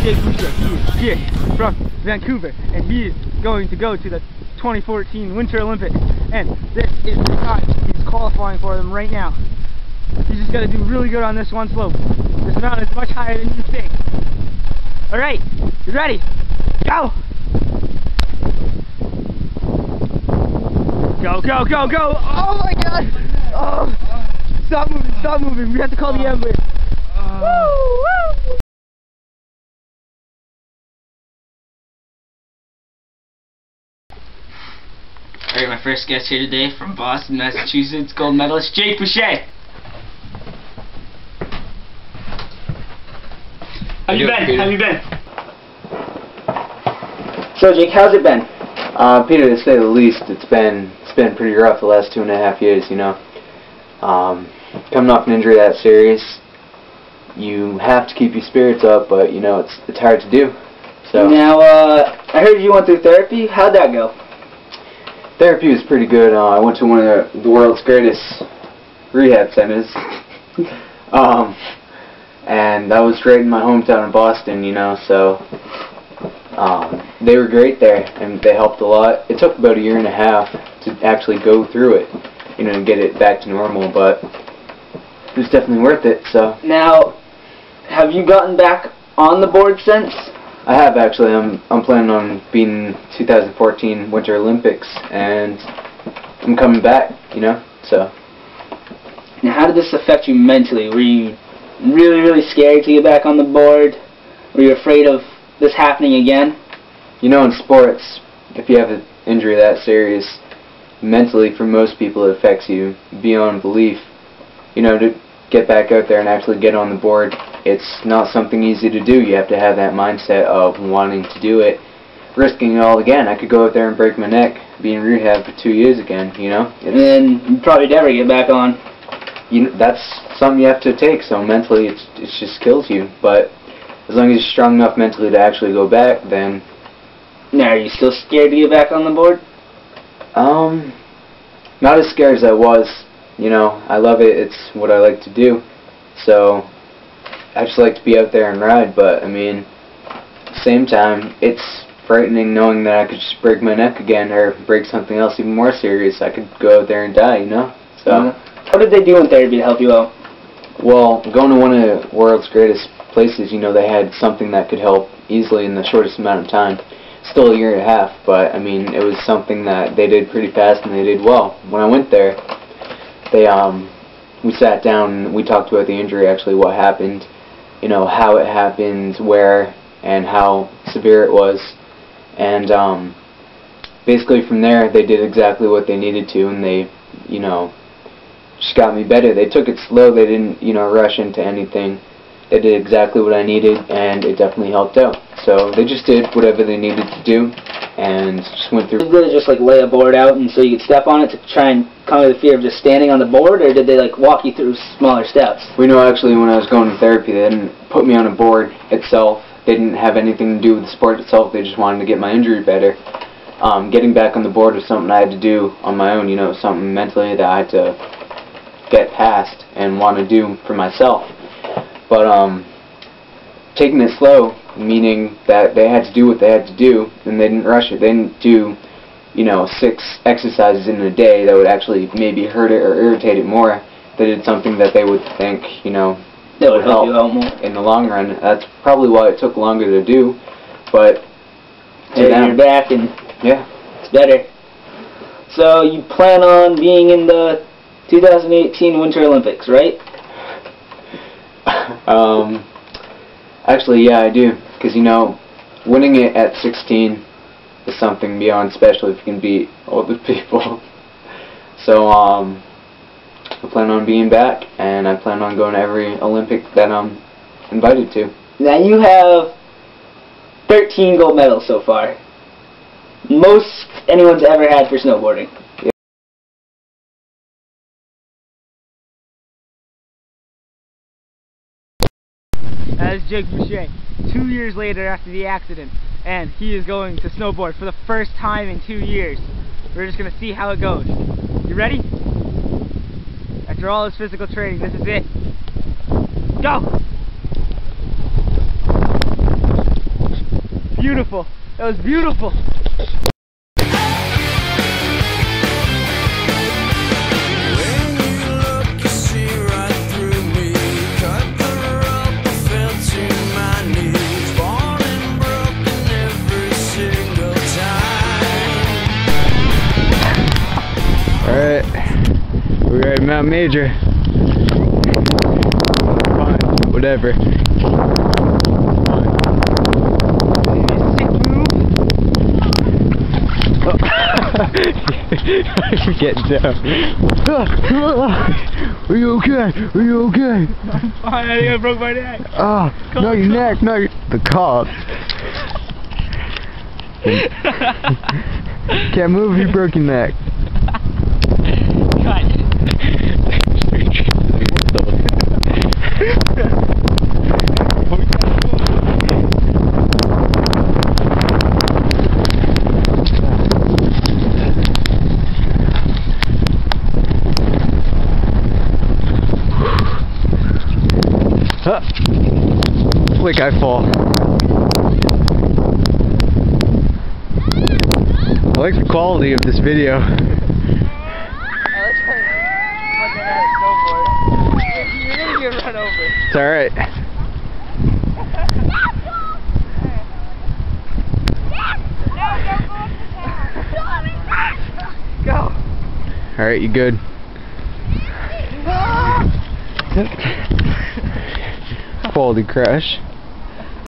Jake Boucher. He is here from Vancouver, and he is going to go to the 2014 Winter Olympics, and this is the time he's qualifying for them right now. He's just got to do really good on this one slope. This mountain is much higher than you think. Alright, you ready? Go! Go, go, go, go! Oh my god! Oh! Stop moving, stop moving. We have to call the ambulance. Woo! Woo! Alright, my first guest here today from Boston, Massachusetts, gold medalist Jake Boucher. How you been? Peter? How you been? So Jake, how's it been? Peter, to say the least, it's been pretty rough the last 2.5 years, you know. Coming off an injury that serious, you have to keep your spirits up, but you know it's hard to do. So now, I heard you went through therapy. How'd that go? Therapy was pretty good. I went to one of the world's greatest rehab centers, and that was right in my hometown in Boston, you know. So they were great there, and they helped a lot. It took about 1.5 years to actually go through it, you know, and get it back to normal, but it was definitely worth it. So now, have you gotten back on the board since? I have actually. I'm planning on being 2014 Winter Olympics, and I'm coming back, you know. So now, how did this affect you mentally? Were you really scared to get back on the board? Were you afraid of this happening again? You know, in sports, if you have an injury that serious, mentally for most people it affects you beyond belief. You know, to get back out there and actually get on the board, it's not something easy to do. You have to have that mindset of wanting to do it, risking it all again. I could go out there and break my neck, be in rehab for 2 years again, you know. And then you'd probably never get back on. You know, that's something you have to take, so mentally it just kills you. But as long as you're strong enough mentally to actually go back, then... Now, are you still scared to get back on the board? Not as scared as I was. You know, I love it. It's what I like to do. So, I just like to be out there and ride, but, I mean, at the same time, it's frightening knowing that I could just break my neck again or break something else even more serious. I could go out there and die, you know? So, what did they do in therapy to help you out? Well, going to one of the world's greatest places, you know, they had something that could help easily in the shortest amount of time. Still 1.5 years, but, I mean, it was something that they did pretty fast and they did well. When I went there, we sat down and we talked about the injury, actually what happened, you know, how it happened, where, and how severe it was, and basically from there they did exactly what they needed to, and they, you know, just got me better. They took it slow. They didn't, you know, rush into anything. They did exactly what I needed, and it definitely helped out. So they just did whatever they needed to do, and just went through. Did they just like lay a board out and so you could step on it to try and conquer the fear of just standing on the board, or did they like walk you through smaller steps? We know actually when I was going to therapy, they didn't put me on a board itself. They didn't have anything to do with the sport itself. They just wanted to get my injury better. Getting back on the board was something I had to do on my own. You know, something mentally that I had to get past and want to do for myself. But taking it slow, meaning that they had to do what they had to do, and they didn't rush it. They didn't do, you know, 6 exercises in a day that would actually maybe hurt it or irritate it more. They did something that they would think, you know, that would help you out more in the long run. That's probably why it took longer to do, but you're back and yeah, it's better. So you plan on being in the 2018 Winter Olympics, right? Actually, yeah, I do, because, you know, winning it at 16 is something beyond special if you can beat older people. So, I plan on being back, and I plan on going to every Olympic that I'm invited to. Now, you have 13 gold medals so far. Most anyone's ever had for snowboarding. That is Jake Boucher, 2 years later after the accident, and he is going to snowboard for the first time in 2 years. We're just going to see how it goes. You ready? After all his physical training, this is it. Go! beautiful. That was beautiful. Alright, we're at Mount Major. Fine, whatever. You're getting down. Are you okay? Are you okay? I'm fine, I think I broke my neck. Oh, no, your neck, no, the cob. Can't move if you broke your neck. Quick, I fall. I like the quality of this video. I like how fucking at a snowboard. You're gonna get run over. It's alright. Go. Alright, you good? Quality crash.